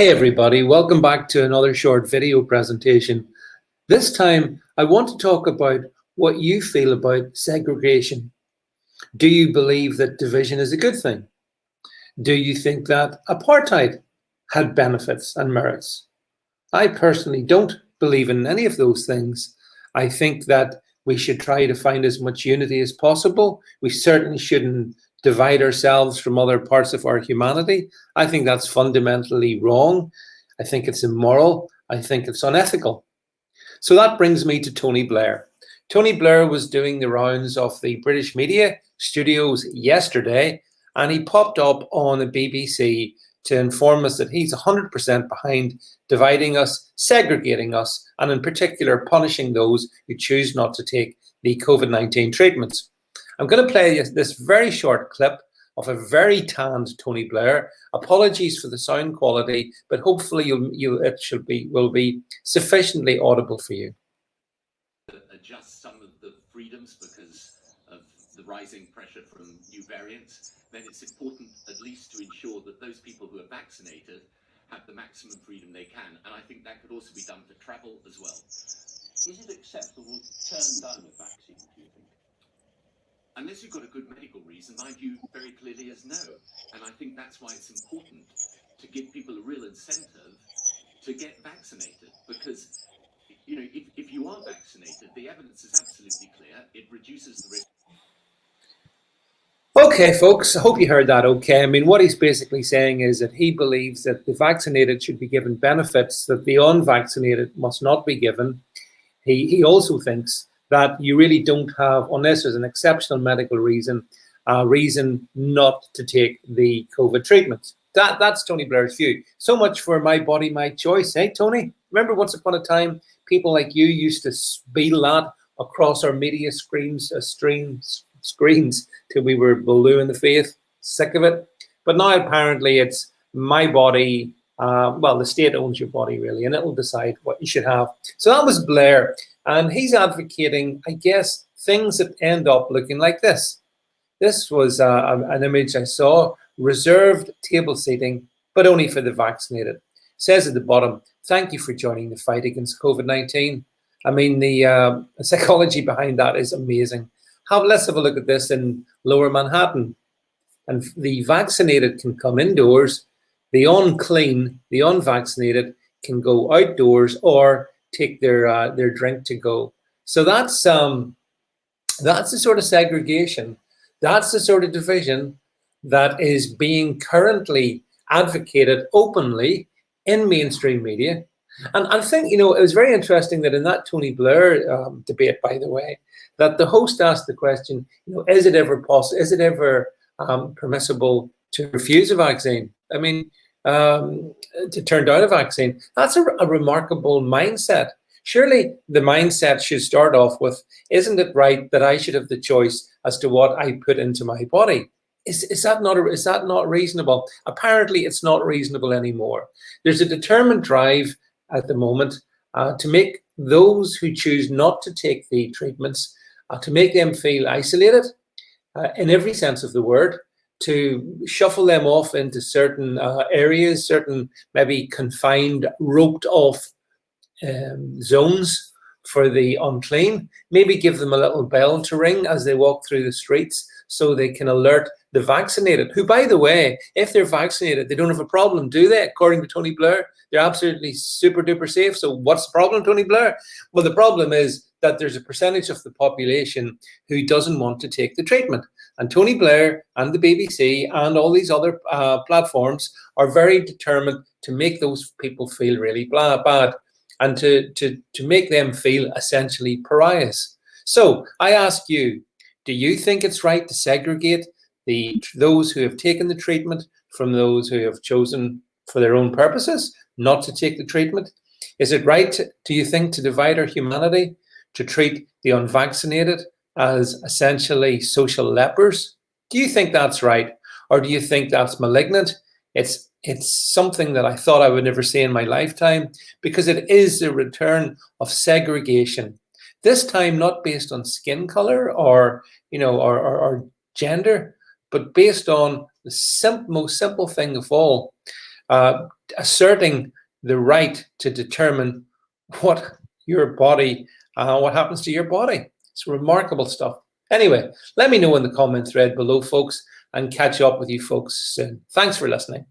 Hey everybody, welcome back to another short video presentation. This time I want to talk about what you feel about segregation. Do you believe that division is a good thing? Do you think that apartheid had benefits and merits? I personally don't believe in any of those things. I think that we should try to find as much unity as possible. We certainly shouldn't divide ourselves from other parts of our humanity. I think that's fundamentally wrong. I think it's immoral. I think it's unethical. So that brings me to Tony Blair. Tony Blair was doing the rounds of the British media studios yesterday, and he popped up on the BBC to inform us that he's 100% behind dividing us, segregating us, and in particular punishing those who choose not to take the COVID-19 treatments. I'm going to play this very short clip of a very tanned Tony Blair. Apologies for the sound quality, but hopefully it will be sufficiently audible for you. Adjust some of the freedoms because of the rising pressure from new variants, then it's important at least to ensure that those people who are vaccinated have the maximum freedom they can. And I think that could also be done for travel as well. Is it acceptable to turn down a vaccine, do you think? Unless you've got a good medical reason, my view very clearly is no. And I think that's why it's important to give people a real incentive to get vaccinated. Because, you know, if you are vaccinated, the evidence is absolutely clear. It reduces the risk. Okay, folks, I hope you heard that okay. I mean, what he's basically saying is that he believes that the vaccinated should be given benefits that the unvaccinated must not be given. He also thinks that you really don't have, unless there's an exceptional medical reason, not to take the COVID treatment. That's Tony Blair's view. So much for my body, my choice. Hey, Tony, remember once upon a time, people like you used to spiel that across our media screens till we were blue in the face, sick of it. But now apparently it's my body. Well, the state owns your body really, and it'll decide what you should have. So that was Blair, and he's advocating, I guess, things that end up looking like this. This was an image I saw, reserved table seating, but only for the vaccinated. It says at the bottom, thank you for joining the fight against COVID-19. I mean, the psychology behind that is amazing. Let's have a look at this in Lower Manhattan. And the vaccinated can come indoors. The unclean, the unvaccinated can go outdoors or take their drink to go. So that's the sort of segregation. That's the sort of division that is being currently advocated openly in mainstream media. And I think, you know, it was very interesting that in that Tony Blair debate, by the way, that the host asked the question, you know, is it ever possible? Is it ever permissible to refuse a vaccine? I mean, to turn down a vaccine. That's a remarkable mindset. Surely the mindset should start off with, isn't it right that I should have the choice as to what I put into my body? Is that not reasonable? Apparently it's not reasonable anymore. There's a determined drive at the moment to make those who choose not to take the treatments, to make them feel isolated in every sense of the word, to shuffle them off into certain areas, certain maybe confined, roped off zones for the unclean, maybe give them a little bell to ring as they walk through the streets so they can alert the vaccinated, who, by the way, if they're vaccinated, they don't have a problem, do they? According to Tony Blair, they're absolutely super duper safe. So what's the problem, Tony Blair? Well, the problem is that there's a percentage of the population who doesn't want to take the treatment. And Tony Blair and the BBC and all these other platforms are very determined to make those people feel really bad and to make them feel essentially pariahs. So I ask you, do you think it's right to segregate those who have taken the treatment from those who have chosen for their own purposes not to take the treatment? Is it right, do you think, to divide our humanity, to treat the unvaccinated as essentially social lepers? Do you think that's right? Or do you think that's malignant? It's something that I thought I would never see in my lifetime, because it is the return of segregation. This time not based on skin color or, you know, or gender, but based on the most simple thing of all. asserting the right to determine what your body, what happens to your body. It's remarkable stuff. Anyway, let me know in the comment thread below, folks, and catch up with you folks soon. Thanks for listening.